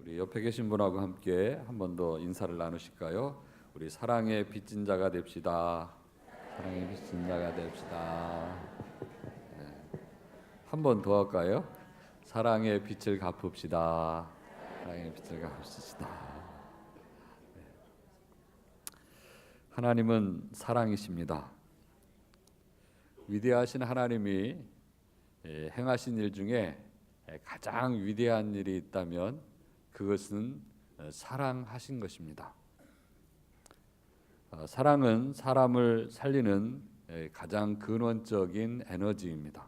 우리 옆에 계신 분하고 함께 한 번 더 인사를 나누실까요? 우리 사랑의 빚진 자가 됩시다. 사랑의 빚진 자가 됩시다. 한 번 더 할까요? 사랑의 빚을 갚읍시다. 사랑의 빚을 갚읍시다. 하나님은 사랑이십니다. 위대하신 하나님이 행하신 일 중에 가장 위대한 일이 있다면 그것은 사랑하신 것입니다. 사랑은 사람을 살리는 가장 근원적인 에너지입니다.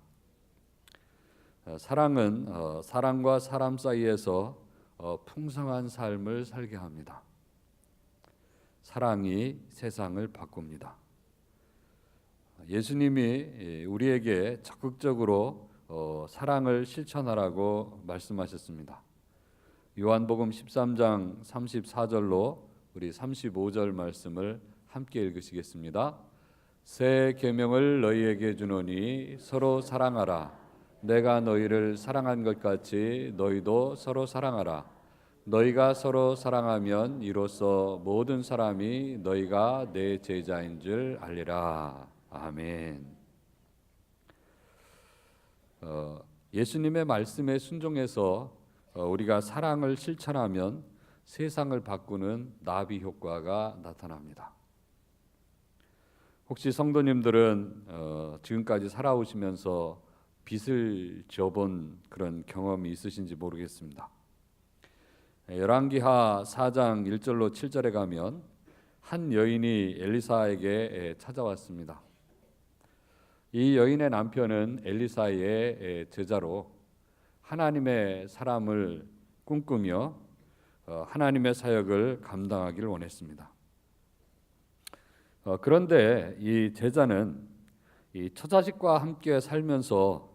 사랑은 사람과 사람 사이에서 풍성한 삶을 살게 합니다. 사랑이 세상을 바꿉니다. 예수님이 우리에게 적극적으로 사랑을 실천하라고 말씀하셨습니다. 요한복음 13장 34절로 우리 35절 말씀을 함께 읽으시겠습니다. 새 계명을 너희에게 주노니 서로 사랑하라. 내가 너희를 사랑한 것 같이 너희도 서로 사랑하라. 너희가 서로 사랑하면 이로써 모든 사람이 너희가 내 제자인 줄 알리라. 아멘. 예수님의 말씀에 순종해서 우리가 사랑을 실천하면 세상을 바꾸는 나비 효과가 나타납니다. 혹시 성도님들은 지금까지 살아오시면서 빚을 져본 그런 경험이 있으신지 모르겠습니다. 열왕기하 4장 1절로 7절에 가면 한 여인이 엘리사에게 찾아왔습니다. 이 여인의 남편은 엘리사의 제자로 하나님의 사람을 꿈꾸며 하나님의 사역을 감당하기를 원했습니다. 그런데 이 제자는 이 처자식과 함께 살면서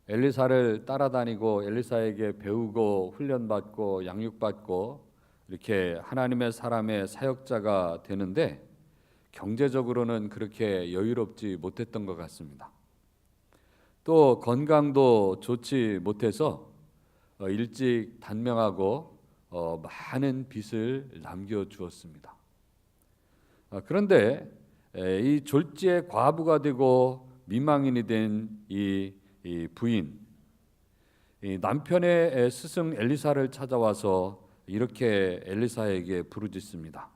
엘리사를 따라다니고 엘리사에게 배우고 훈련받고 양육받고 이렇게 하나님의 사람의 사역자가 되는데 경제적으로는 그렇게 여유롭지 못했던 것 같습니다. 또 건강도 좋지 못해서 일찍 단명하고 많은 빚을 남겨주었습니다. 그런데 이 졸지에 과부가 되고 미망인이 된 이 부인, 이 남편의 스승 엘리사를 찾아와서 이렇게 엘리사에게 부르짖습니다.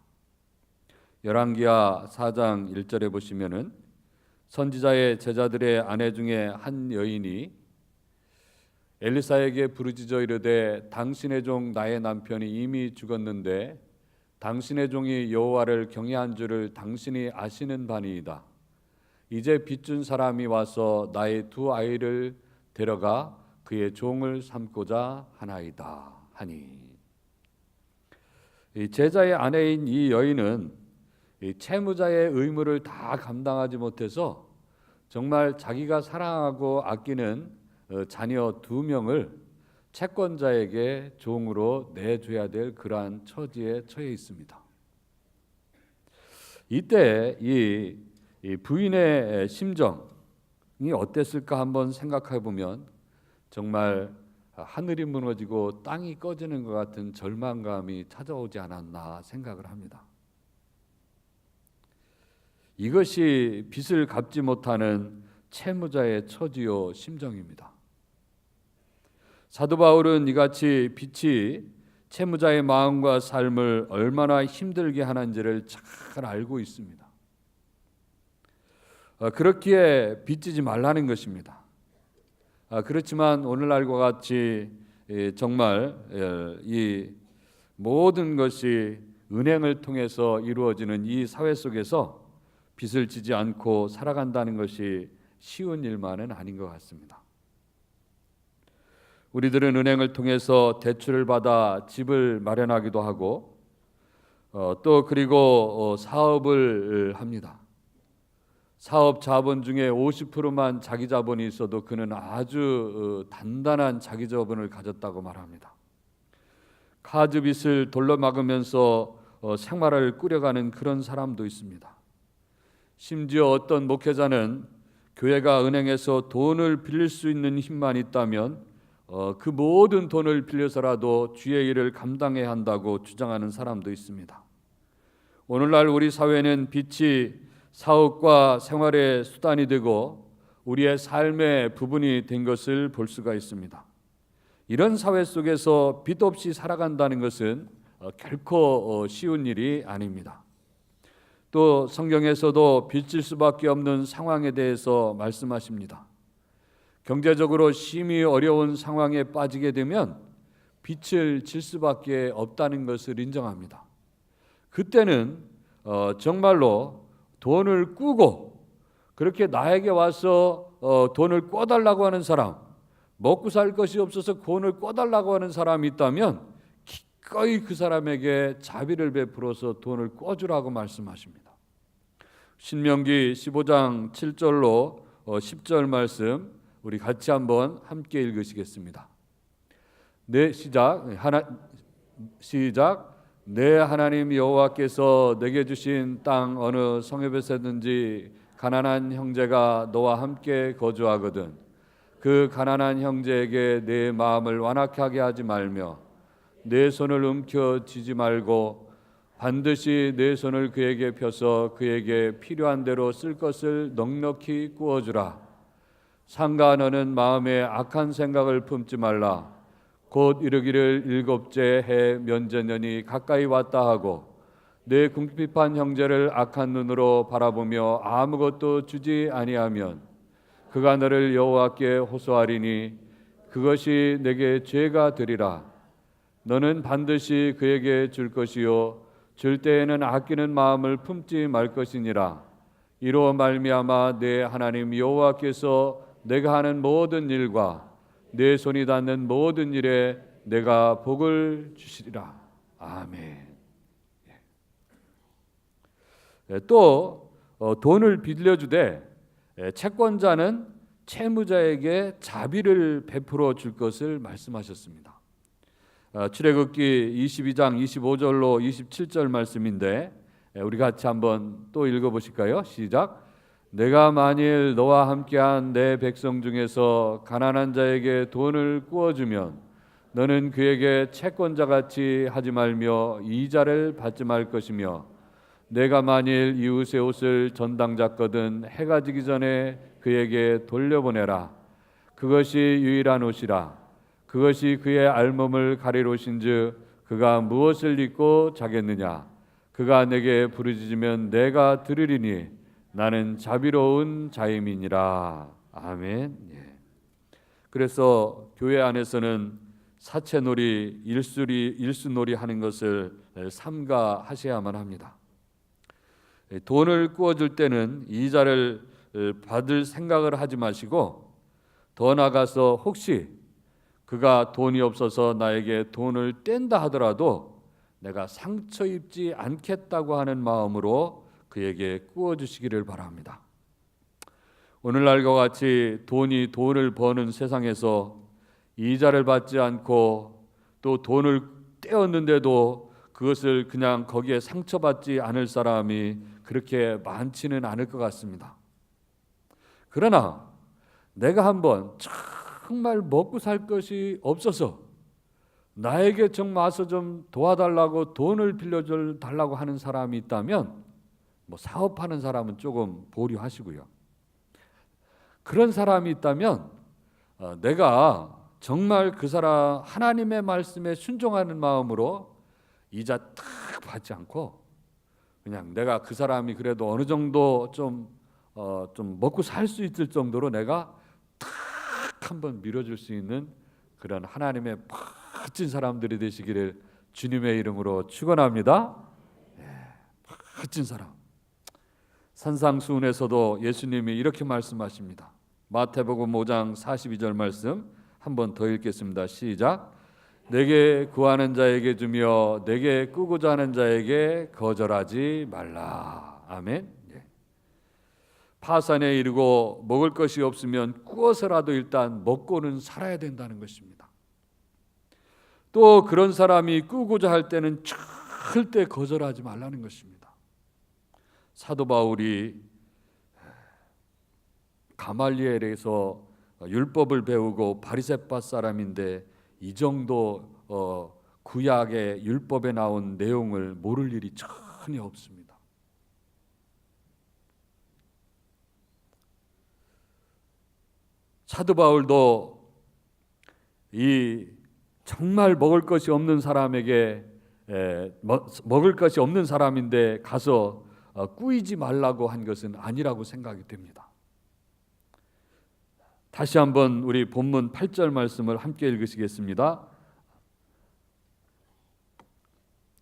열왕기하 4장 1절에 보시면은 선지자의 제자들의 아내 중에 한 여인이 엘리사에게 부르짖어 이르되 당신의 종 나의 남편이 이미 죽었는데 당신의 종이 여호와를 경외한 줄을 당신이 아시는 바니이다. 이제 빚준 사람이 와서 나의 두 아이를 데려가 그의 종을 삼고자 하나이다 하니, 이 제자의 아내인 이 여인은 이 채무자의 의무를 다 감당하지 못해서 정말 자기가 사랑하고 아끼는 자녀 2명을 채권자에게 종으로 내줘야 될 그러한 처지에 처해 있습니다. 이때 이 부인의 심정이 어땠을까 한번 생각해 보면 정말 하늘이 무너지고 땅이 꺼지는 것 같은 절망감이 찾아오지 않았나 생각을 합니다. 이것이 빚을 갚지 못하는 채무자의 처지요 심정입니다. 사도 바울은 이같이 빚이 채무자의 마음과 삶을 얼마나 힘들게 하는지를 잘 알고 있습니다. 그렇기에 빚지지 말라는 것입니다. 그렇지만 오늘날과 같이 정말 이 모든 것이 은행을 통해서 이루어지는 이 사회 속에서 빚을 지지 않고 살아간다는 것이 쉬운 일만은 아닌 것 같습니다. 우리들은 은행을 통해서 대출을 받아 집을 마련하기도 하고 또 그리고 사업을 합니다. 사업 자본 중에 50%만 자기 자본이 있어도 그는 아주 단단한 자기 자본을 가졌다고 말합니다. 카드 빚을 돌려 막으면서 생활을 꾸려가는 그런 사람도 있습니다. 심지어 어떤 목회자는 교회가 은행에서 돈을 빌릴 수 있는 힘만 있다면 그 모든 돈을 빌려서라도 주의 일을 감당해야 한다고 주장하는 사람도 있습니다. 오늘날 우리 사회는 빚이 사업과 생활의 수단이 되고 우리의 삶의 부분이 된 것을 볼 수가 있습니다. 이런 사회 속에서 빚 없이 살아간다는 것은 결코 쉬운 일이 아닙니다. 또 성경에서도 빚질 수밖에 없는 상황에 대해서 말씀하십니다. 경제적으로 심히 어려운 상황에 빠지게 되면 빚을 질 수밖에 없다는 것을 인정합니다. 그때는 정말로 돈을 꾸고 그렇게 나에게 와서 돈을 꿔달라고 하는 사람, 먹고 살 것이 없어서 돈을 꿔달라고 하는 사람이 있다면 기꺼이 그 사람에게 자비를 베풀어서 돈을 꿔주라고 말씀하십니다. 신명기 15장 7절로 10절 말씀 우리 같이 한번 함께 읽으시겠습니다. 시작. 내 하나님 여호와께서 내게 주신 땅 어느 성읍에서든지 가난한 형제가 너와 함께 거주하거든 그 가난한 형제에게 내 마음을 완악하게 하지 말며 내 손을 움켜쥐지 말고 반드시 내 손을 그에게 펴서 그에게 필요한 대로 쓸 것을 넉넉히 구워주라. 상가 너는 마음에 악한 생각을 품지 말라. 곧 이르기를 일곱째 해 면제년이 가까이 왔다 하고 내 궁핍한 형제를 악한 눈으로 바라보며 아무것도 주지 아니하면 그가 너를 여호와께 호소하리니 그것이 내게 죄가 되리라. 너는 반드시 그에게 줄 것이요 줄 때에는 아끼는 마음을 품지 말 것이니라. 이로 말미암아 내 하나님 여호와께서 내가 하는 모든 일과 내 손이 닿는 모든 일에 내가 복을 주시리라. 아멘. 또 돈을 빌려주되 채권자는 채무자에게 자비를 베풀어 줄 것을 말씀하셨습니다. 출애굽기 22장 25절로 27절 말씀인데 우리 같이 한번 또 읽어보실까요? 시작. 내가 만일 너와 함께한 내 백성 중에서 가난한 자에게 돈을 구워주면 너는 그에게 채권자같이 하지 말며 이자를 받지 말 것이며 내가 만일 이웃의 옷을 전당 잡거든 해가 지기 전에 그에게 돌려보내라. 그것이 유일한 옷이라. 그것이 그의 알몸을 가릴 옷인즉 그가 무엇을 입고 자겠느냐. 그가 내게 부르짖으면 내가 들으리니 나는 자비로운 자임이니라. 아멘. 그래서 교회 안에서는 사채놀이, 일수놀이 하는 것을 삼가하셔야만 합니다. 돈을 구워줄 때는 이자를 받을 생각을 하지 마시고 더 나아가서 혹시 그가 돈이 없어서 나에게 돈을 뗀다 하더라도 내가 상처 입지 않겠다고 하는 마음으로 그에게 구워주시기를 바랍니다. 오늘날과 같이 돈이 돈을 버는 세상에서 이자를 받지 않고 또 돈을 떼었는데도 그것을 그냥 거기에 상처받지 않을 사람이 그렇게 많지는 않을 것 같습니다. 그러나 내가 한번 정말 먹고 살 것이 없어서 나에게 좀 와서 좀 도와달라고 돈을 빌려달라고 하는 사람이 있다면 사업하는 사람은 조금 보류하시고요. 그런 사람이 있다면 내가 정말 그 사람 하나님의 말씀에 순종하는 마음으로 이자 탁 받지 않고 그냥 내가 그 사람이 그래도 어느 정도 좀 먹고 살 수 있을 정도로 내가 탁 한번 밀어줄 수 있는 그런 하나님의 멋진 사람들이 되시기를 주님의 이름으로 축원합니다. 멋진 사람. 산상수훈에서도 예수님이 이렇게 말씀하십니다. 마태복음 5장 42절 말씀 한번 더 읽겠습니다. 시작. 내게 구하는 자에게 주며 내게 꾸고자 하는 자에게 거절하지 말라. 아멘. 파산에 이르고 먹을 것이 없으면 구워서라도 일단 먹고는 살아야 된다는 것입니다. 또 그런 사람이 꾸고자 할 때는 절대 거절하지 말라는 것입니다. 사도 바울이 가말리엘에서 율법을 배우고 바리새파 사람인데 이 정도 구약의 율법에 나온 내용을 모를 일이 전혀 없습니다. 사도 바울도 이 정말 먹을 것이 없는 사람에게 먹을 것이 없는 사람인데 가서 꾸이지 말라고 한 것은 아니라고 생각이 됩니다. 다시 한번 우리 본문 8절 말씀을 함께 읽으시겠습니다.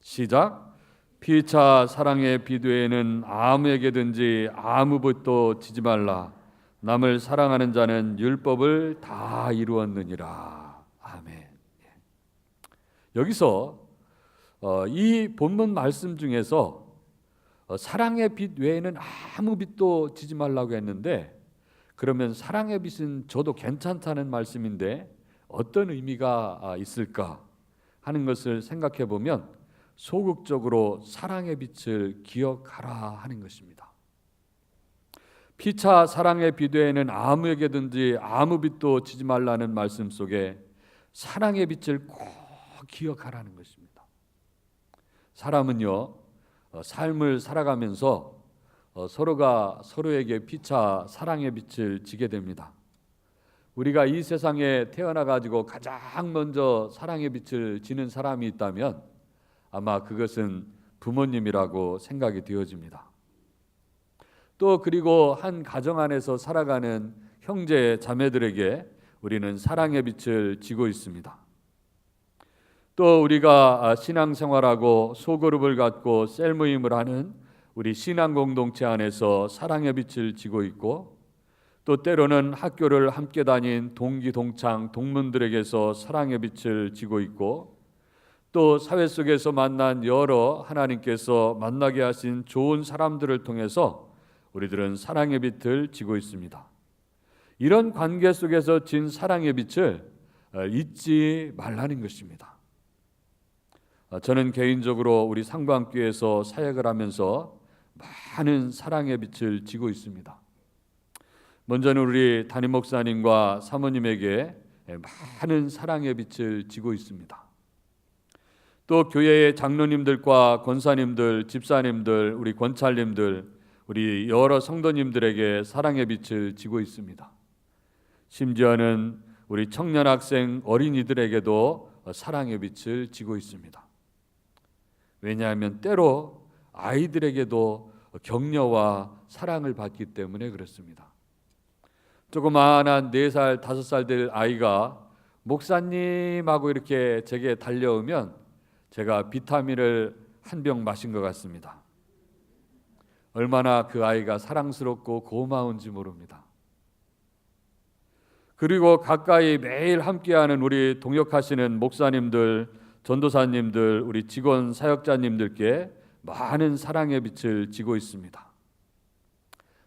시작. 피차 사랑의 비두에는 아무에게든지 아무 빚도 지지 말라. 남을 사랑하는 자는 율법을 다 이루었느니라. 아멘. 여기서 이 본문 말씀 중에서 사랑의 빚 외에는 아무 빚도 지지 말라고 했는데, 그러면 사랑의 빚은 줘도 괜찮다는 말씀인데 어떤 의미가 있을까 하는 것을 생각해 보면 소극적으로 사랑의 빚을 기억하라 하는 것입니다. 피차 사랑의 비두에는 아무에게든지 아무 빚도 지지 말라는 말씀 속에 사랑의 빚을 꼭 기억하라는 것입니다. 사람은요, 삶을 살아가면서 서로가 서로에게 피차 사랑의 빚을 지게 됩니다. 우리가 이 세상에 태어나 가지고 가장 먼저 사랑의 빚을 지는 사람이 있다면 아마 그것은 부모님이라고 생각이 되어집니다. 또 그리고 한 가정 안에서 살아가는 형제 자매들에게 우리는 사랑의 빚을 지고 있습니다. 또 우리가 신앙생활하고 소그룹을 갖고 셀 모임을 하는 우리 신앙 공동체 안에서 사랑의 빚을 지고 있고, 또 때로는 학교를 함께 다닌 동기 동창 동문들에게서 사랑의 빚을 지고 있고, 또 사회 속에서 만난 여러 하나님께서 만나게 하신 좋은 사람들을 통해서 우리들은 사랑의 빚을 지고 있습니다. 이런 관계 속에서 진 사랑의 빚을 잊지 말라는 것입니다. 저는 개인적으로 우리 상방교회에서 사역을 하면서 많은 사랑의 빚을 지고 있습니다. 먼저는 우리 담임 목사님과 사모님에게 많은 사랑의 빚을 지고 있습니다. 또 교회의 장로님들과 권사님들, 집사님들, 우리 권찰님들, 우리 여러 성도님들에게 사랑의 빚을 지고 있습니다. 심지어는 우리 청년 학생 어린이들에게도 사랑의 빚을 지고 있습니다. 왜냐하면 때로 아이들에게도 격려와 사랑을 받기 때문에 그렇습니다. 조그마한 4살, 5살 될 아이가 목사님하고 이렇게 제게 달려오면 제가 비타민을 한 병 마신 것 같습니다. 얼마나 그 아이가 사랑스럽고 고마운지 모릅니다. 그리고 가까이 매일 함께하는 우리 동역하시는 목사님들, 전도사님들, 우리 직원 사역자님들께 많은 사랑의 빚을 지고 있습니다.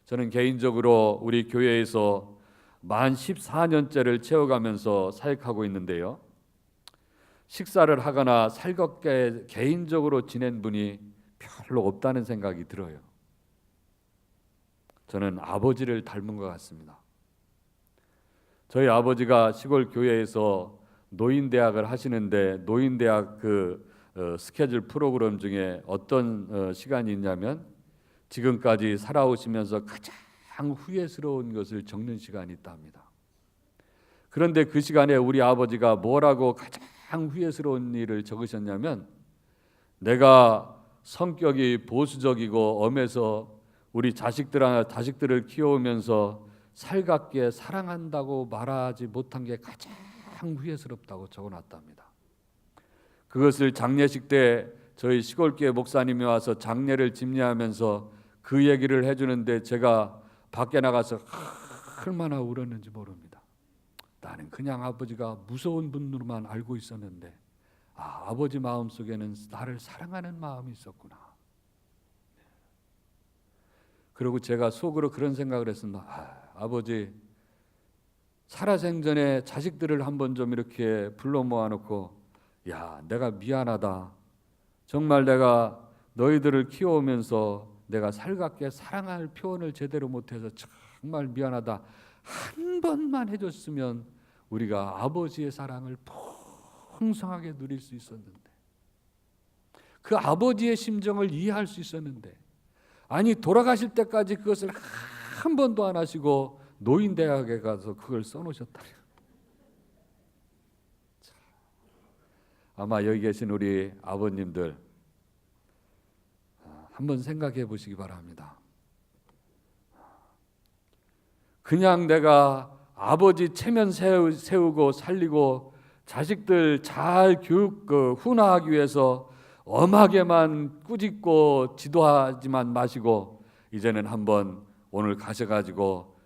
저는 개인적으로 우리 교회에서 만 14년째를 채워가면서 사역하고 있는데요, 식사를 하거나 살갑게 개인적으로 지낸 분이 별로 없다는 생각이 들어요. 저는 아버지를 닮은 것 같습니다. 저희 아버지가 시골 교회에서 노인대학을 하시는데 노인대학 스케줄 프로그램 중에 어떤 시간이 있냐면 지금까지 살아오시면서 가장 후회스러운 것을 적는 시간이 있다 합니다. 그런데 그 시간에 우리 아버지가 뭐라고 가장 후회스러운 일을 적으셨냐면, 내가 성격이 보수적이고 엄해서 우리 자식들을 키워오면서 살갑게 사랑한다고 말하지 못한 게 가장 후회스럽다고 적어놨답니다. 그것을 장례식 때 저희 시골교회 목사님이 와서 장례를 집례하면서 그 얘기를 해주는데 제가 밖에 나가서 얼마나 울었는지 모릅니다. 나는 그냥 아버지가 무서운 분으로만 알고 있었는데 아버지 마음속에는 나를 사랑하는 마음이 있었구나. 그리고 제가 속으로 그런 생각을 했습니다. 아버지 살아생전에 자식들을 한번 좀 이렇게 불러 모아놓고, 야, 내가 미안하다. 정말 내가 너희들을 키워오면서 내가 살갑게 사랑할 표현을 제대로 못해서 정말 미안하다 한 번만 해줬으면 우리가 아버지의 사랑을 풍성하게 누릴 수 있었는데, 그 아버지의 심정을 이해할 수 있었는데, 아니 돌아가실 때까지 그것을 한 번도 안 하시고 노인대학에 가서 그걸 써놓으셨다니. 아마 여기 계신 우리 아버님들 한번 생각해 보시기 바랍니다. 그냥 내가 아버지 체면 세우고 살리고 자식들 잘 교육 훈화하기 위해서 엄하게만 꾸짖고 지도하지만 마시고, 이제는 한번 오늘 가셔가지고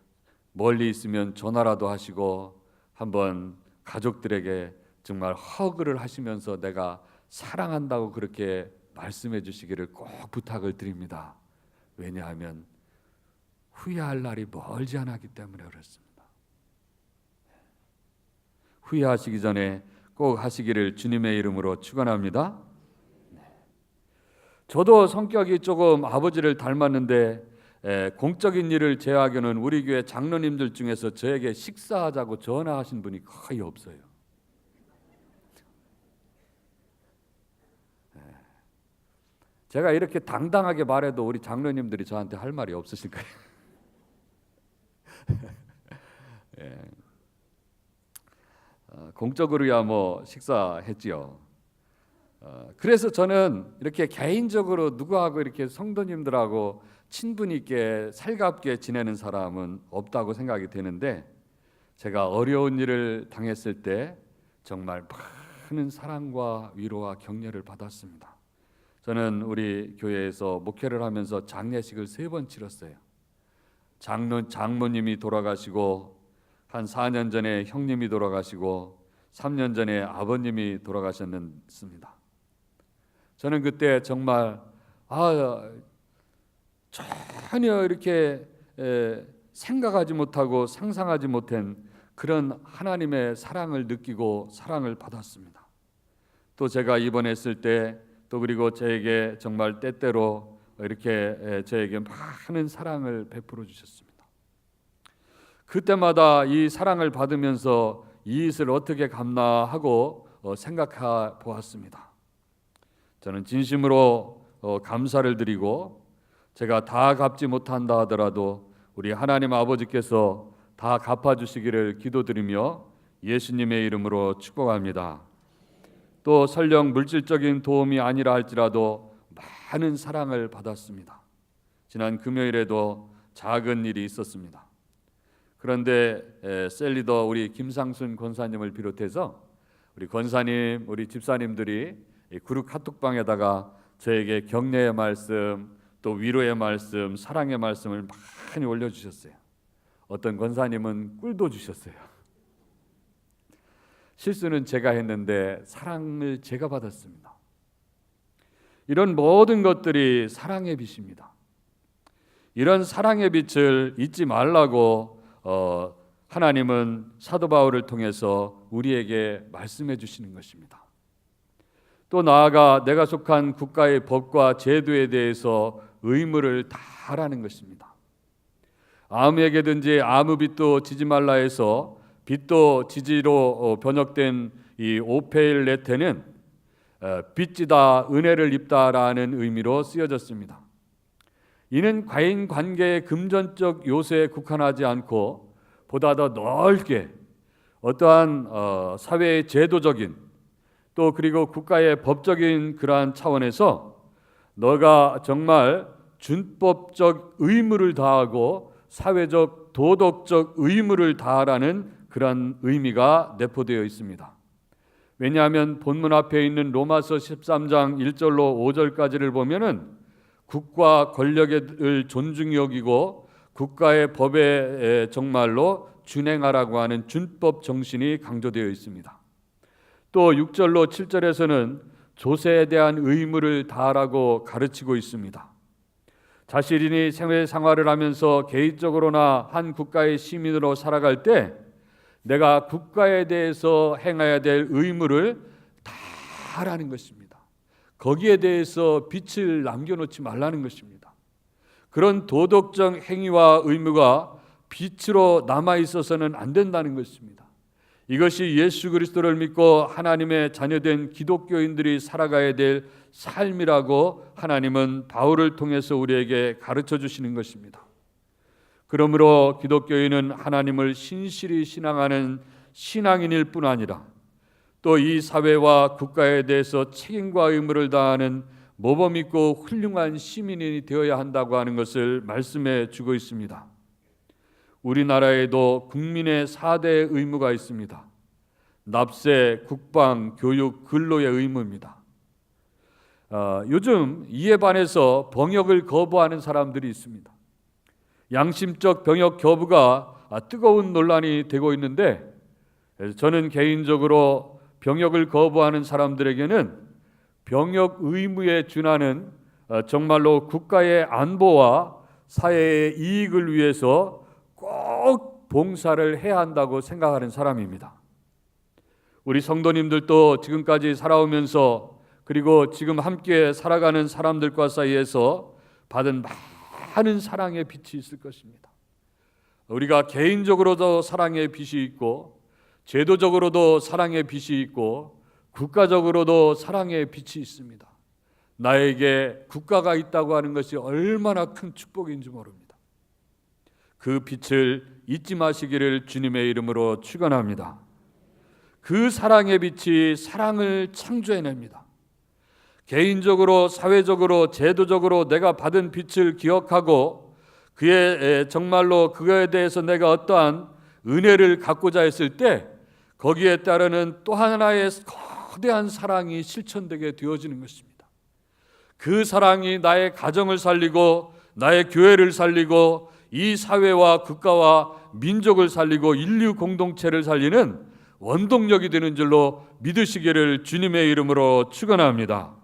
멀리 있으면 전화라도 하시고 한번 가족들에게 정말 허그를 하시면서 내가 사랑한다고 그렇게 말씀해 주시기를 꼭 부탁을 드립니다. 왜냐하면 후회할 날이 멀지 않았기 때문에 그렇습니다. 후회하시기 전에 꼭 하시기를 주님의 이름으로 축원합니다. 저도 성격이 조금 아버지를 닮았는데 공적인 일을 제외하고는 우리 교회 장로님들 중에서 저에게 식사하자고 전화하신 분이 거의 없어요. 제가 이렇게 당당하게 말해도 우리 장로님들이 저한테 할 말이 없으실 거예요. 예. 공적으로야 뭐 식사했지요. 그래서 저는 이렇게 개인적으로 누구하고 이렇게 성도님들하고 친분 있게 살갑게 지내는 사람은 없다고 생각이 되는데, 제가 어려운 일을 당했을 때 정말 많은 사랑과 위로와 격려를 받았습니다. 저는 우리 교회에서 목회를 하면서 장례식을 3번 치렀어요. 장모님이 돌아가시고, 한 4년 전에 형님이 돌아가시고, 3년 전에 아버님이 돌아가셨습니다. 저는 그때 정말 전혀 이렇게 생각하지 못하고 상상하지 못한 그런 하나님의 사랑을 느끼고 사랑을 받았습니다. 또 제가 입원했을 때, 또 그리고 저에게 정말 때때로 이렇게 저에게 많은 사랑을 베풀어 주셨습니다. 그때마다 이 사랑을 받으면서 이익을 어떻게 갚나 하고 생각해 보았습니다. 저는 진심으로 감사를 드리고, 제가 다 갚지 못한다 하더라도 우리 하나님 아버지께서 다 갚아주시기를 기도드리며 예수님의 이름으로 축복합니다. 또 설령 물질적인 도움이 아니라 할지라도 많은 사랑을 받았습니다. 지난 금요일에도 작은 일이 있었습니다. 그런데 셀리더 우리 김상순 권사님을 비롯해서 우리 권사님, 우리 집사님들이 그룹 카톡방에다가 저에게 격려의 말씀, 또 위로의 말씀, 사랑의 말씀을 많이 올려주셨어요. 어떤 권사님은 꿀도 주셨어요. 실수는 제가 했는데 사랑을 제가 받았습니다. 이런 모든 것들이 사랑의 빛입니다. 이런 사랑의 빛을 잊지 말라고 하나님은 사도 바울을 통해서 우리에게 말씀해 주시는 것입니다. 또 나아가 내가 속한 국가의 법과 제도에 대해서 의무를 다하라는 것입니다. 아무에게든지 아무 빚도 지지 말라 해서 빚도 지지로 번역된 이 오페일레테는 빚지다 은혜를 입다라는 의미로 쓰여졌습니다. 이는 과인 관계의 금전적 요소에 국한하지 않고 보다 더 넓게 어떠한 사회의 제도적인, 또 그리고 국가의 법적인 그러한 차원에서 너가 정말 준법적 의무를 다하고 사회적 도덕적 의무를 다하라는 그런 의미가 내포되어 있습니다. 왜냐하면 본문 앞에 있는 로마서 13장 1절로 5절까지를 보면은 국가 권력을 존중히 여기고 국가의 법에 정말로 준행하라고 하는 준법 정신이 강조되어 있습니다. 또 6절로 7절에서는 조세에 대한 의무를 다하라고 가르치고 있습니다. 자신이 생활 생활을 하면서 개인적으로나 한 국가의 시민으로 살아갈 때 내가 국가에 대해서 행해야 될 의무를 다 하라는 것입니다. 거기에 대해서 빛을 남겨놓지 말라는 것입니다. 그런 도덕적 행위와 의무가 빛으로 남아 있어서는 안 된다는 것입니다. 이것이 예수 그리스도를 믿고 하나님의 자녀된 기독교인들이 살아가야 될 삶이라고 하나님은 바울을 통해서 우리에게 가르쳐 주시는 것입니다. 그러므로 기독교인은 하나님을 신실히 신앙하는 신앙인일 뿐 아니라 또 이 사회와 국가에 대해서 책임과 의무를 다하는 모범있고 훌륭한 시민이 되어야 한다고 하는 것을 말씀해 주고 있습니다. 우리나라에도 국민의 4대 의무가 있습니다. 납세, 국방, 교육, 근로의 의무입니다. 요즘 이에 반해서 병역을 거부하는 사람들이 있습니다. 양심적 병역 거부가 뜨거운 논란이 되고 있는데, 저는 개인적으로 병역을 거부하는 사람들에게는 병역 의무에 준하는 정말로 국가의 안보와 사회의 이익을 위해서 꼭 봉사를 해야 한다고 생각하는 사람입니다. 우리 성도님들도 지금까지 살아오면서 그리고 지금 함께 살아가는 사람들과 사이에서 받은 많은 사랑의 빛이 있을 것입니다. 우리가 개인적으로도 사랑의 빛이 있고 제도적으로도 사랑의 빛이 있고 국가적으로도 사랑의 빛이 있습니다. 나에게 국가가 있다고 하는 것이 얼마나 큰 축복인지 모릅니다. 그 빛을 잊지 마시기를 주님의 이름으로 축원합니다. 그 사랑의 빛이 사랑을 창조해냅니다. 개인적으로, 사회적으로, 제도적으로 내가 받은 빛을 기억하고 그의 정말로 그거에 대해서 내가 어떠한 은혜를 갖고자 했을 때 거기에 따르는 또 하나의 거대한 사랑이 실천되게 되어지는 것입니다. 그 사랑이 나의 가정을 살리고 나의 교회를 살리고 이 사회와 국가와 민족을 살리고 인류 공동체를 살리는 원동력이 되는 줄로 믿으시기를 주님의 이름으로 축원합니다.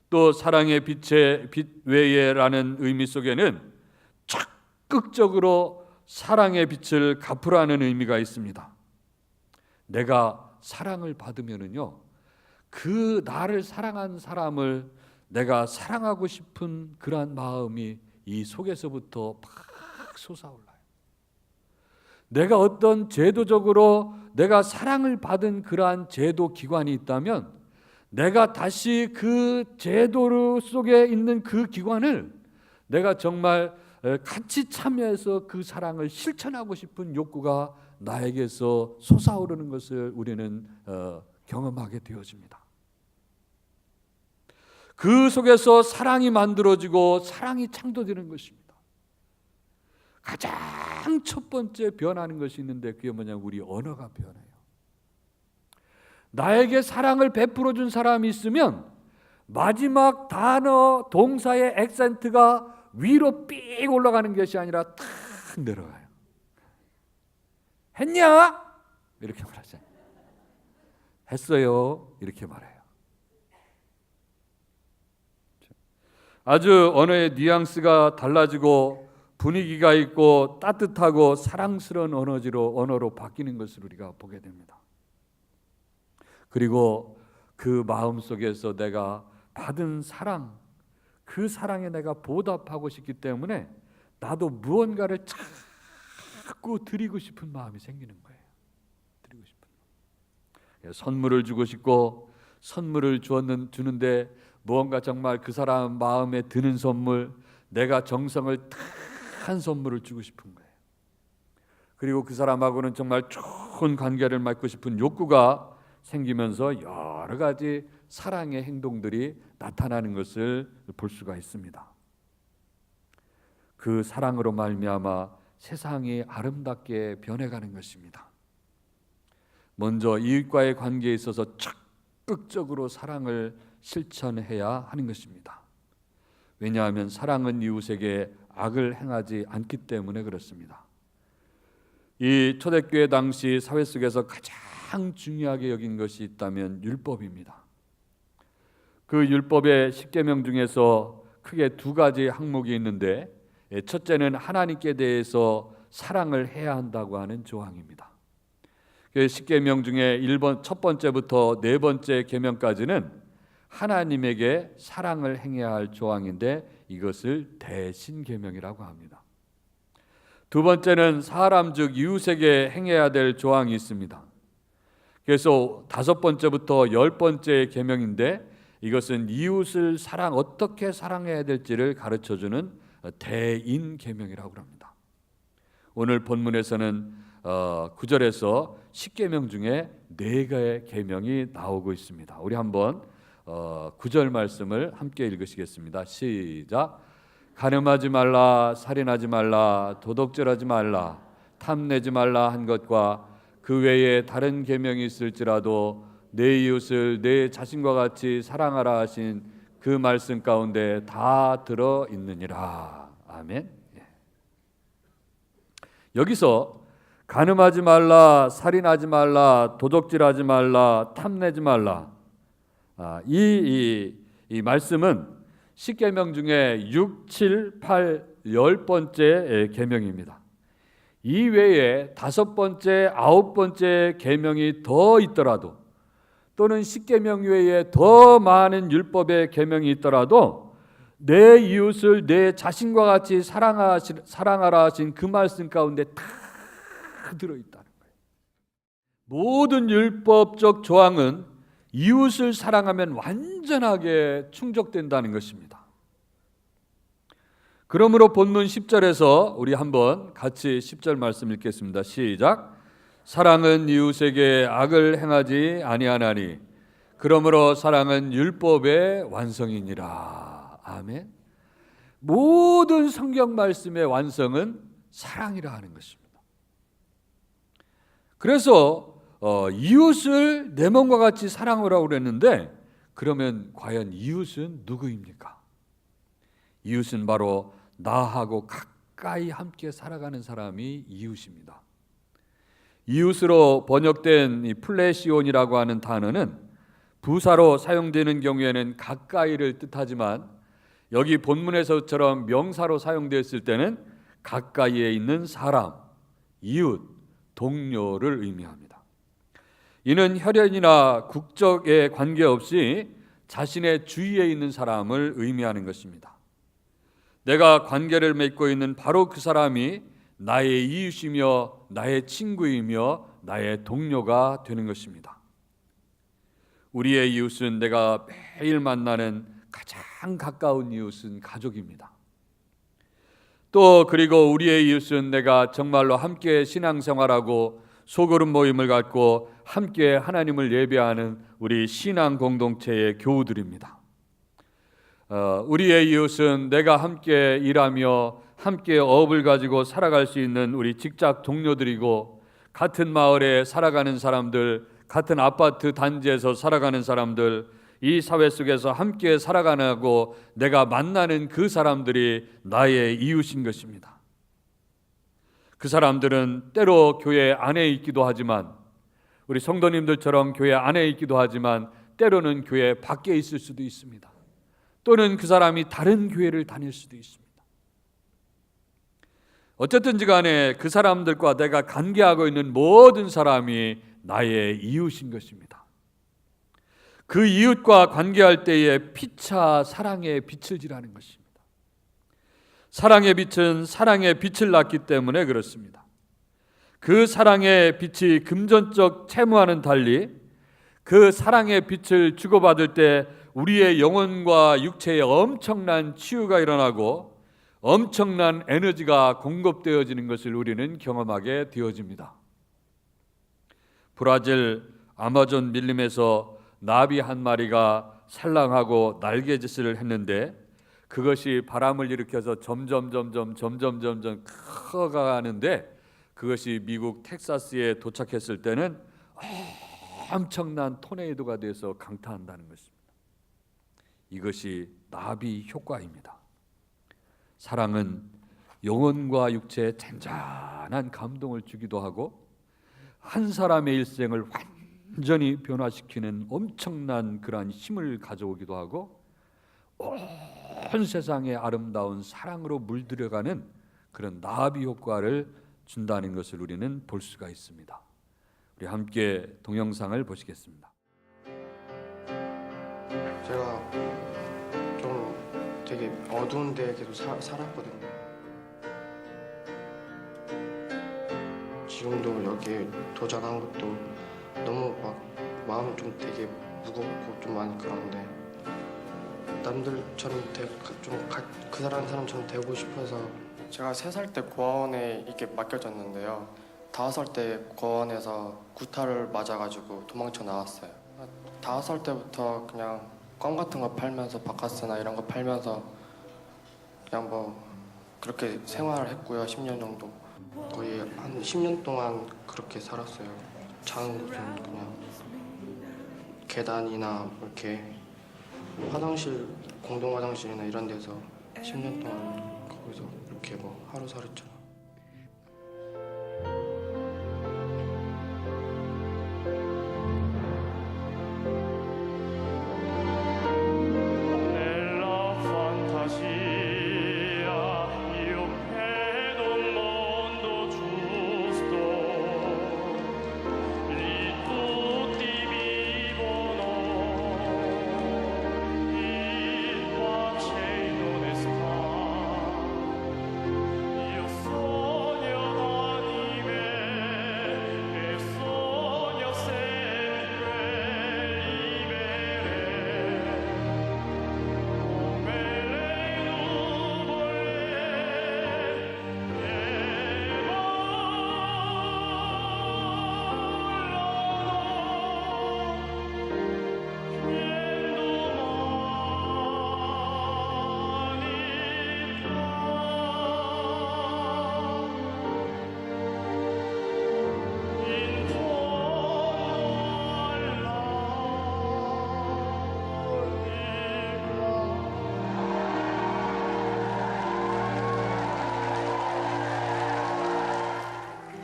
또 사랑의 빛의 빛 외에라는 의미 속에는 적극적으로 사랑의 빛을 갚으라는 의미가 있습니다. 내가 사랑을 받으면은요, 그 나를 사랑한 사람을 내가 사랑하고 싶은 그러한 마음이 이 속에서부터 막 솟아올라요. 내가 어떤 제도적으로 내가 사랑을 받은 그러한 제도 기관이 있다면 내가 다시 그 제도 속에 있는 그 기관을 내가 정말 같이 참여해서 그 사랑을 실천하고 싶은 욕구가 나에게서 솟아오르는 것을 우리는 경험하게 되어집니다. 그 속에서 사랑이 만들어지고 사랑이 창조되는 것입니다. 가장 첫 번째 변하는 것이 있는데 그게 뭐냐면 우리 언어가 변해요. 나에게 사랑을 베풀어 준 사람이 있으면 마지막 단어 동사의 액센트가 위로 삑 올라가는 것이 아니라 탁 내려가요. 했냐? 이렇게 말하잖아요. 했어요. 이렇게 말해요. 아주 언어의 뉘앙스가 달라지고 분위기가 있고 따뜻하고 사랑스러운 언어로 바뀌는 것을 우리가 보게 됩니다. 그리고 그 마음 속에서 내가 받은 사랑, 그 사랑에 내가 보답하고 싶기 때문에 나도 무언가를 자꾸 드리고 싶은 마음이 생기는 거예요. 드리고 싶은 선물을 주고 싶고 선물을 주는데 무언가 정말 그 사람 마음에 드는 선물, 내가 정성을 다한 선물을 주고 싶은 거예요. 그리고 그 사람하고는 정말 좋은 관계를 맺고 싶은 욕구가 생기면서 여러 가지 사랑의 행동들이 나타나는 것을 볼 수가 있습니다. 그 사랑으로 말미암아 세상이 아름답게 변해가는 것입니다. 먼저 이웃과의 관계에 있어서 적극적으로 사랑을 실천해야 하는 것입니다. 왜냐하면 사랑은 이웃에게 악을 행하지 않기 때문에 그렇습니다. 이 초대교회 당시 사회 속에서 가장 중요하게 여긴 것이 있다면 율법입니다. 그 율법의 10계명 중에서 크게 두 가지 항목이 있는데 첫째는 하나님께 대해서 사랑을 해야 한다고 하는 조항입니다. 그 10계명 중에 첫 번째부터 네 번째 계명까지는 하나님에게 사랑을 행해야 할 조항인데 이것을 대신계명이라고 합니다. 두 번째는 사람 즉 이웃에게 행해야 될 조항이 있습니다. 그래서 5번째부터 10번째 계명인데 이것은 이웃을 어떻게 사랑해야 될지를 가르쳐주는 대인 계명이라고 합니다. 오늘 본문에서는 9절에서 10계명 중에 4개의 계명이 나오고 있습니다. 우리 한번 9절 말씀을 함께 읽으시겠습니다. 시작. 간음하지 말라, 살인하지 말라, 도둑질하지 말라, 탐내지 말라 한 것과 그 외에 다른 계명이 있을지라도 내 이웃을 내 자신과 같이 사랑하라 하신 그 말씀 가운데 다 들어 있느니라. 아멘. 여기서 간음하지 말라, 살인하지 말라, 도둑질하지 말라, 탐내지 말라, 이 말씀은 10계명 중에 6, 7, 8, 10번째 계명입니다. 이 외에 5번째, 9번째 계명이 더 있더라도 또는 10계명 외에 더 많은 율법의 계명이 있더라도 내 이웃을 내 자신과 같이 사랑하라 하신 그 말씀 가운데 다 들어있다는 거예요. 모든 율법적 조항은 이웃을 사랑하면 완전하게 충족된다는 것입니다. 그러므로 본문 10절에서 우리 한번 같이 10절 말씀 읽겠습니다. 시작. 사랑은 이웃에게 악을 행하지 아니하나니 그러므로 사랑은 율법의 완성이니라. 아멘. 모든 성경 말씀의 완성은 사랑이라 하는 것입니다. 그래서 이웃을 내 몸과 같이 사랑하라고 그랬는데 그러면 과연 이웃은 누구입니까? 이웃은 바로 나하고 가까이 함께 살아가는 사람이 이웃입니다. 이웃으로 번역된 이 플레시온이라고 하는 단어는 부사로 사용되는 경우에는 가까이를 뜻하지만 여기 본문에서처럼 명사로 사용되었을 때는 가까이에 있는 사람, 이웃, 동료를 의미합니다. 이는 혈연이나 국적에 관계없이 자신의 주위에 있는 사람을 의미하는 것입니다. 내가 관계를 맺고 있는 바로 그 사람이 나의 이웃이며 나의 친구이며 나의 동료가 되는 것입니다. 우리의 이웃은 내가 매일 만나는 가장 가까운 이웃은 가족입니다. 또 그리고 우리의 이웃은 내가 정말로 함께 신앙생활하고 소그룹 모임을 갖고 함께 하나님을 예배하는 우리 신앙 공동체의 교우들입니다. 우리의 이웃은 내가 함께 일하며 함께 어업을 가지고 살아갈 수 있는 우리 직장 동료들이고 같은 마을에 살아가는 사람들, 같은 아파트 단지에서 살아가는 사람들, 이 사회 속에서 함께 살아가고 내가 만나는 그 사람들이 나의 이웃인 것입니다. 그 사람들은 때로 교회 안에 있기도 하지만 우리 성도님들처럼 교회 안에 있기도 하지만 때로는 교회 밖에 있을 수도 있습니다. 또는 그 사람이 다른 교회를 다닐 수도 있습니다. 어쨌든지 간에 그 사람들과 내가 관계하고 있는 모든 사람이 나의 이웃인 것입니다. 그 이웃과 관계할 때에 피차 사랑의 빛을 지라는 것입니다. 사랑의 빛은 사랑의 빛을 낳기 때문에 그렇습니다. 그 사랑의 빛이 금전적 채무와는 달리 그 사랑의 빛을 주고받을 때 우리의 영혼과 육체에 엄청난 치유가 일어나고 엄청난 에너지가 공급되어지는 것을 우리는 경험하게 되어집니다. 브라질 아마존 밀림에서 나비 한 마리가 산란하고 날개짓을 했는데 그것이 바람을 일으켜서 점점 커가는데 그것이 미국 텍사스에 도착했을 때는 엄청난 토네이도가 돼서 강타한다는 것입니다. 이것이 나비 효과입니다. 사랑은 영혼과 육체에 잔잔한 감동을 주기도 하고 한 사람의 일생을 완전히 변화시키는 엄청난 그러한 힘을 가져오기도 하고 온 세상의 아름다운 사랑으로 물들여가는 그런 나비 효과를 준다는 것을 우리는 볼 수가 있습니다. 우리 함께 동영상을 보시겠습니다. 제가 좀 되게 어두운 데 계속 살았거든요. 지금도 여기 도전한 것도 너무 막 마음이 좀 되게 무겁고 좀 많이 그런데 남들처럼 그 사람처럼 되고 싶어서 제가 3살 때 고아원에 이렇게 맡겨졌는데요. 5살 때 고아원에서 구타를 맞아가지고 도망쳐 나왔어요. 5살 때부터 그냥 껌 같은 거 팔면서 바카스나 이런 거 팔면서 그냥 뭐 그렇게 생활을 했고요. 10년 정도. 거의 한 10년 동안 그렇게 살았어요. 자는 곳은 그냥 계단이나 이렇게 화장실, 공동 화장실이나 이런 데서 10년 동안 거기서 이렇게 뭐 하루살이처럼. Nella fantasia io vedo un mondo giusto, lì tutti vivono in pace e in onestà. Io sogno d'anime e sogno sempre libere. Come le nuvole che in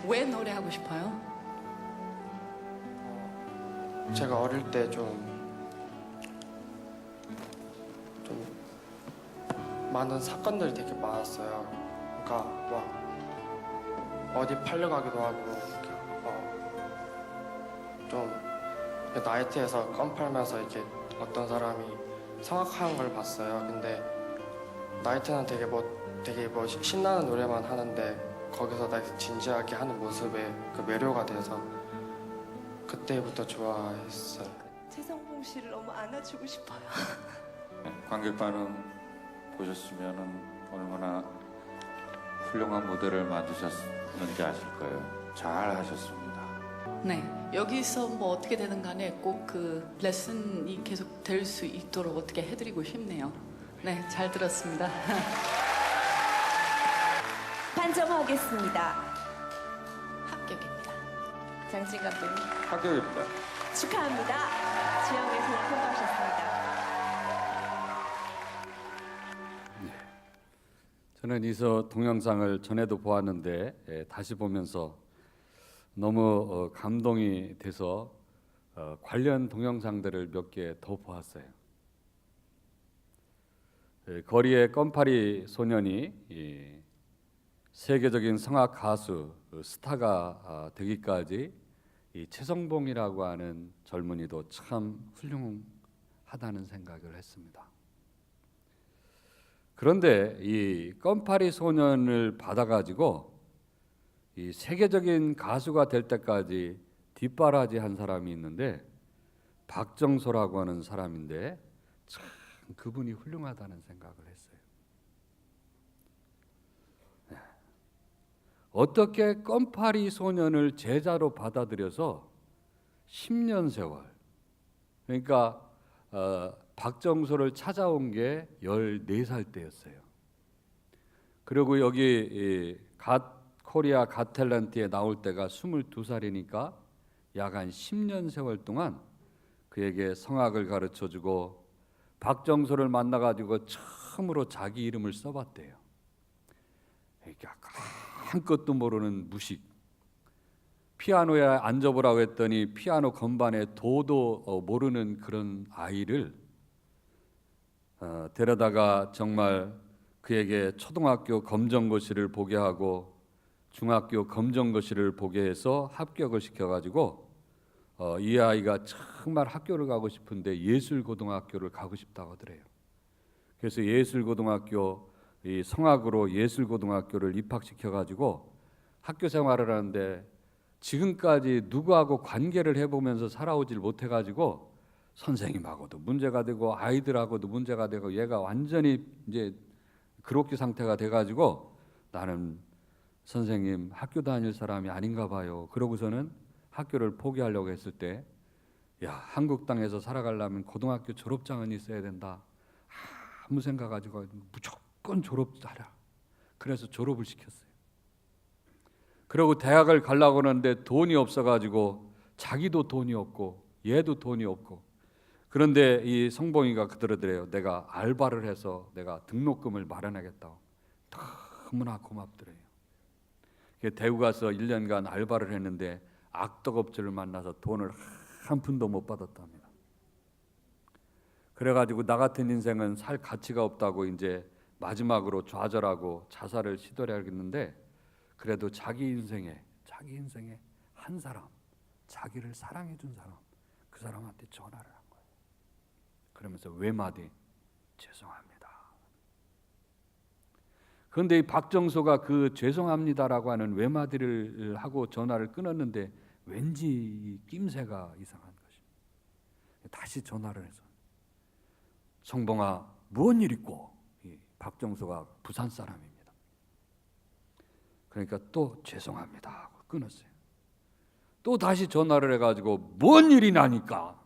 왜 노래하고 싶어요? 제가 어릴 때 좀 많은 사건들이 되게 많았어요. 그러니까 막 어디 팔려가기도 하고 좀 나이트에서 껌 팔면서 이렇게 어떤 사람이 성악하는 걸 봤어요. 근데 나이트는 되게 뭐 신나는 노래만 하는데 거기서 되게 진지하게 하는 모습에 그 매료가 돼서 그때부터 좋아했어요. 최성봉 씨를 너무 안아주고 싶어요. 관객 반응 보셨으면은 얼마나 훌륭한 무대를 만드셨는지 아실 거예요. 잘 하셨습니다. 네, 여기서 뭐 어떻게 되든 간에 꼭 그 레슨이 계속 될 수 있도록 어떻게 해드리고 싶네요. 네, 잘 들었습니다. 판정하겠습니다. 합격입니다. 장진 감독님 합격입니다. 축하합니다. 지역에서 통과하셨습니다. 저는 이 동영상을 전에도 보았는데 다시 보면서 너무 감동이 돼서 관련 동영상들을 몇 개 더 보았어요. 거리의 껌파리 소년이 세계적인 성악 가수 스타가 되기까지 이 최성봉이라고 하는 젊은이도 참 훌륭하다는 생각을 했습니다. 그런데 이 껌파리 소년을 받아가지고 이 세계적인 가수가 될 때까지 뒷바라지 한 사람이 있는데 박정소라고 하는 사람인데 참 그분이 훌륭하다는 생각을 했어요. 어떻게 껌파리 소년을 제자로 받아들여서 10년 세월, 그러니까 박정소를 찾아온 게 14살 때였어요. 그리고 여기 코리아 갓 탤런트에 나올 때가 22살이니까 약 한 10년 세월 동안 그에게 성악을 가르쳐주고 박정소를 만나가지고 처음으로 자기 이름을 써봤대요. 그러니까 아무것도 모르는 무식, 피아노에 앉아보라고 했더니 피아노 건반에 도도 모르는 그런 아이를 데려다가 정말 그에게 초등학교 검정고시를 보게 하고 중학교 검정고시를 보게 해서 합격을 시켜가지고 이 아이가 정말 학교를 가고 싶은데 예술고등학교를 가고 싶다고 하더래요. 그래서 예술고등학교 이 성악으로 예술고등학교를 입학시켜가지고 학교 생활을 하는데 지금까지 누구하고 관계를 해보면서 살아오질 못해가지고 선생님하고도 문제가 되고 아이들하고도 문제가 되고 얘가 완전히 이제 그로기 상태가 돼가지고 나는 선생님 학교 다닐 사람이 아닌가 봐요. 그러고서는 학교를 포기하려고 했을 때 야, 한국 땅에서 살아가려면 고등학교 졸업장은 있어야 된다. 아무 생각 가지고 무조건 졸업하라. 그래서 졸업을 시켰어요. 그리고 대학을 가려고 하는데 돈이 없어가지고 자기도 돈이 없고 얘도 돈이 없고 그런데 이 성봉이가 그러더래요. 내가 알바를 해서 내가 등록금을 마련하겠다고. 너무나 고맙더래요. 대구 가서 1년간 알바를 했는데 악덕업체를 만나서 돈을 한 푼도 못 받았답니다. 그래가지고 나 같은 인생은 살 가치가 없다고 이제 마지막으로 좌절하고 자살을 시도를 하겠는데 그래도 자기 인생에 한 사람, 자기를 사랑해 준 사람, 그 사람한테 전화를 한 거예요. 그러면서 외마디 죄송합니다. 그런데 이 박정수가 그 죄송합니다라고 하는 외마디를 하고 전화를 끊었는데 왠지 낌새가 이상한 것입니다. 다시 전화를 해서 성봉아 무슨 일 있고? 박정수가 부산 사람입니다. 그러니까 또 죄송합니다 하고 끊었어요. 또 다시 전화를 해가지고 뭔 일이 나니까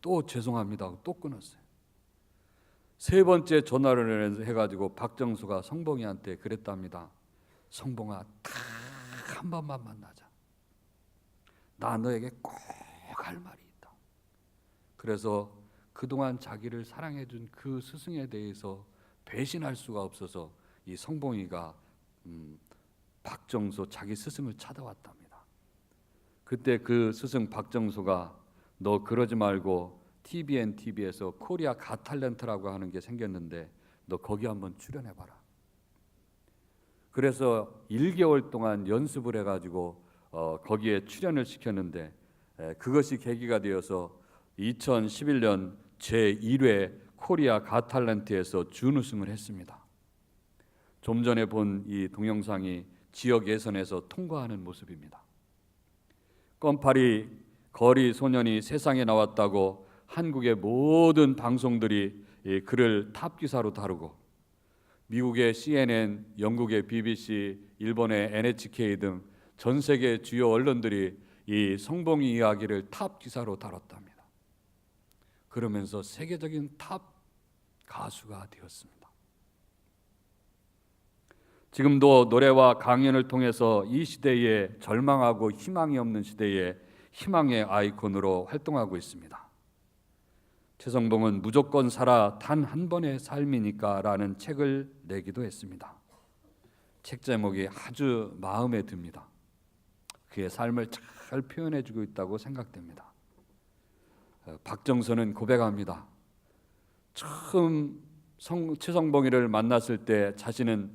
또 죄송합니다 하고 또 끊었어요. 세 번째 전화를 해가지고 박정수가 성봉이한테 그랬답니다. 성봉아 딱 한 번만 만나자. 나 너에게 꼭 할 말이 있다. 그래서 그동안 자기를 사랑해준 그 스승에 대해서 배신할 수가 없어서 이 성봉이가 박정수 자기 스승을 찾아왔답니다. 그때 그 스승 박정수가 너 그러지 말고 TVN TV에서 코리아 갓탤런트라고 하는 게 생겼는데 너 거기 한번 출연해봐라. 그래서 1개월 동안 연습을 해가지고 거기에 출연을 시켰는데 그것이 계기가 되어서 2011년 제1회 코리아 갓탤런트에서 준우승을 했습니다. 좀 전에 본 이 동영상이 지역 예선에서 통과하는 모습입니다. 껌파리 거리 소년이 세상에 나왔다고 한국의 모든 방송들이 그를 탑 기사로 다루고 미국의 CNN, 영국의 BBC, 일본의 NHK 등 전 세계 주요 언론들이 이 성봉이 이야기를 탑 기사로 다뤘답니다. 그러면서 세계적인 탑 가수가 되었습니다. 지금도 노래와 강연을 통해서 이 시대에 절망하고 희망이 없는 시대에 희망의 아이콘으로 활동하고 있습니다. 최성봉은 무조건 살아 단 한 번의 삶이니까 라는 책을 내기도 했습니다. 책 제목이 아주 마음에 듭니다. 그의 삶을 잘 표현해주고 있다고 생각됩니다. 박정수는 고백합니다. 처음 최성봉이를 만났을 때 자신은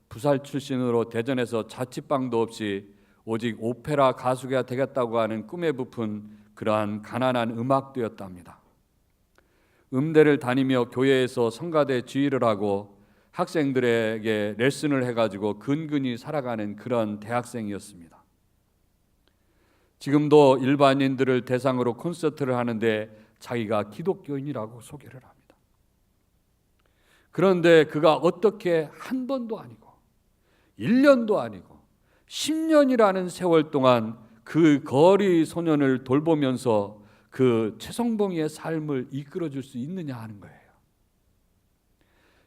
부살 출신으로 대전에서 자취방도 없이 오직 오페라 가수가 되겠다고 하는 꿈에 부푼 그러한 가난한 음악도였답니다. 음대를 다니며 교회에서 성가대 지휘를 하고 학생들에게 레슨을 해가지고 근근히 살아가는 그런 대학생이었습니다. 지금도 일반인들을 대상으로 콘서트를 하는데 자기가 기독교인이라고 소개를 합니다. 그런데 그가 어떻게 한 번도 아니고 1년도 아니고 10년이라는 세월 동안 그 거리 소년을 돌보면서 그 최성봉이의 삶을 이끌어줄 수 있느냐 하는 거예요.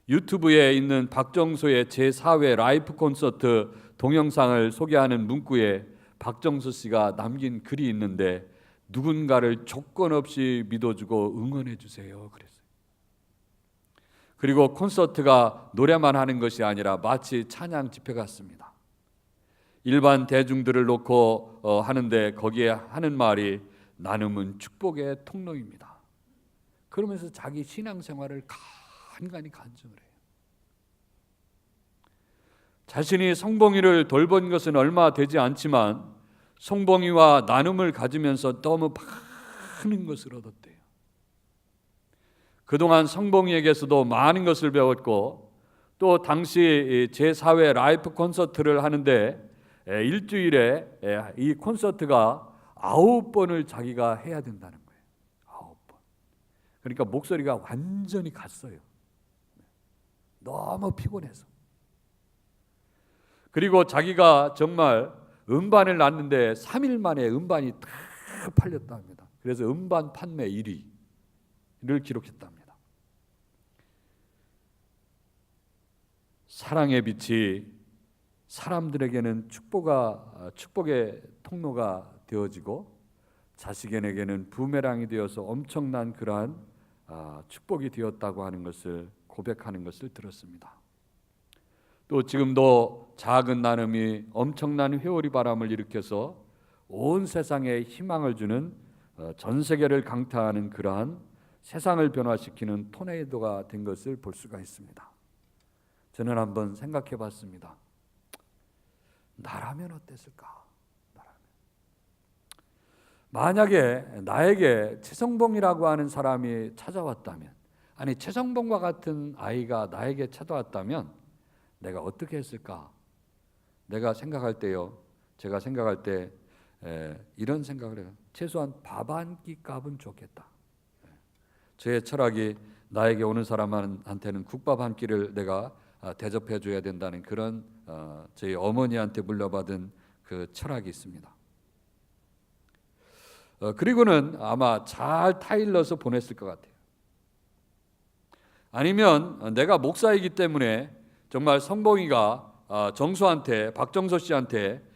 유튜브에 있는 박정수의 제4회 라이프 콘서트 동영상을 소개하는 문구에 박정수 씨가 남긴 글이 있는데 누군가를 조건 없이 믿어주고 응원해 주세요 그랬어요. 그리고 콘서트가 노래만 하는 것이 아니라 마치 찬양 집회 같습니다. 일반 대중들을 놓고 하는데 거기에 하는 말이 나눔은 축복의 통로입니다. 그러면서 자기 신앙생활을 간간히 간증을 해요. 자신이 성봉이를 돌본 것은 얼마 되지 않지만 성봉이와 나눔을 가지면서 너무 많은 것을 얻었대요. 그동안 성봉이에게서도 많은 것을 배웠고 또 당시 제4회 라이프 콘서트를 하는데 일주일에 이 콘서트가 9번을 자기가 해야 된다는 거예요. 9번. 그러니까 목소리가 완전히 갔어요. 너무 피곤해서. 그리고 자기가 정말 음반을 놨는데 3일 만에 음반이 다 팔렸다 합니다. 그래서 음반 판매 1위를 기록했답니다. 사랑의 빛이 사람들에게는 축복의 통로가 되어지고 자식에게는 부메랑이 되어서 엄청난 그러한 축복이 되었다고 하는 것을 고백하는 것을 들었습니다. 또 지금도 작은 나눔이 엄청난 회오리 바람을 일으켜서 온 세상에 희망을 주는 전 세계를 강타하는 그러한 세상을 변화시키는 토네이도가 된 것을 볼 수가 있습니다. 저는 한번 생각해 봤습니다. 나라면 어땠을까? 만약에 나에게 최성봉이라고 하는 사람이 찾아왔다면, 아니 최성봉과 같은 아이가 나에게 찾아왔다면 내가 어떻게 했을까? 내가 생각할 때요, 제가 생각할 때 이런 생각을 해요. 최소한 밥 한 끼 값은 좋겠다. 저의 철학이 나에게 오는 사람한테는 국밥 한 끼를 내가 대접해 줘야 된다는 그런 저희 어머니한테 물려받은 그 철학이 있습니다. 그리고는 아마 잘 타일러서 보냈을 것 같아요. 아니면 내가 목사이기 때문에 정말 성봉이가 정수한테, 박정서 씨한테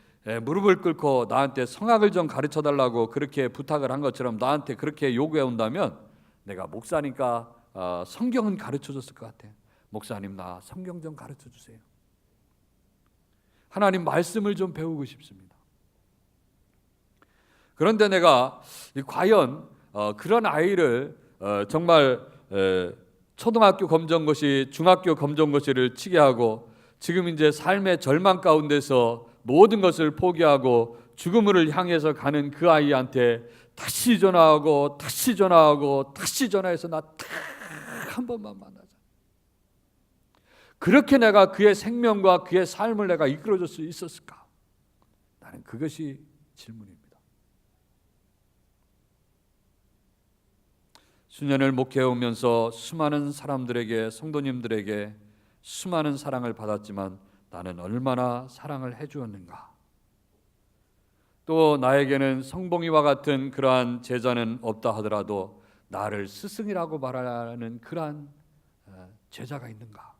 무릎을 꿇고 나한테 성악을 좀 가르쳐 달라고 그렇게 부탁을 한 것처럼 나한테 그렇게 요구해 온다면 내가 목사니까 성경은 가르쳐 줬을 것 같아요. 목사님, 나 성경 좀 가르쳐 주세요. 하나님 말씀을 좀 배우고 싶습니다. 그런데 내가 과연 그런 아이를 정말 초등학교 검정고시, 중학교 검정고시를 치게 하고 지금 이제 삶의 절망 가운데서 모든 것을 포기하고 죽음을 향해서 가는 그 아이한테 다시 전화하고 다시 전화하고 다시 전화해서 나 딱 한 번만 만나자. 그렇게 내가 그의 생명과 그의 삶을 내가 이끌어줄 수 있었을까? 나는 그것이 질문입니다. 수년을 목회해오면서 수많은 사람들에게, 성도님들에게 수많은 사랑을 받았지만 나는 얼마나 사랑을 해주었는가? 또 나에게는 성봉이와 같은 그러한 제자는 없다 하더라도 나를 스승이라고 말하는 그러한 제자가 있는가?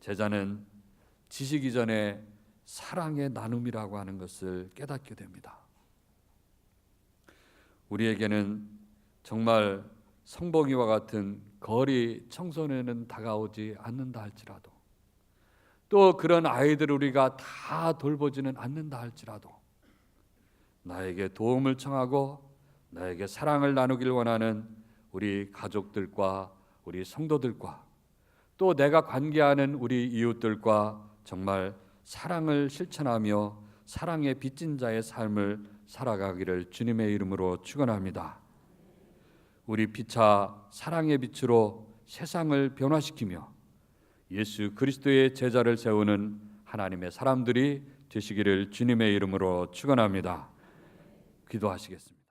제자는 지식 이전에 사랑의 나눔이라고 하는 것을 깨닫게 됩니다. 우리에게는 정말 성봉이와 같은 거리 청소년은 다가오지 않는다 할지라도, 또 그런 아이들 우리가 다 돌보지는 않는다 할지라도 나에게 도움을 청하고 나에게 사랑을 나누길 원하는 우리 가족들과 우리 성도들과 또 내가 관계하는 우리 이웃들과 정말 사랑을 실천하며 사랑의 빚진 자의 삶을 살아가기를 주님의 이름으로 축원합니다. 우리 피차 사랑의 빛으로 세상을 변화시키며 예수 그리스도의 제자를 세우는 하나님의 사람들이 되시기를 주님의 이름으로 축원합니다. 기도하시겠습니다.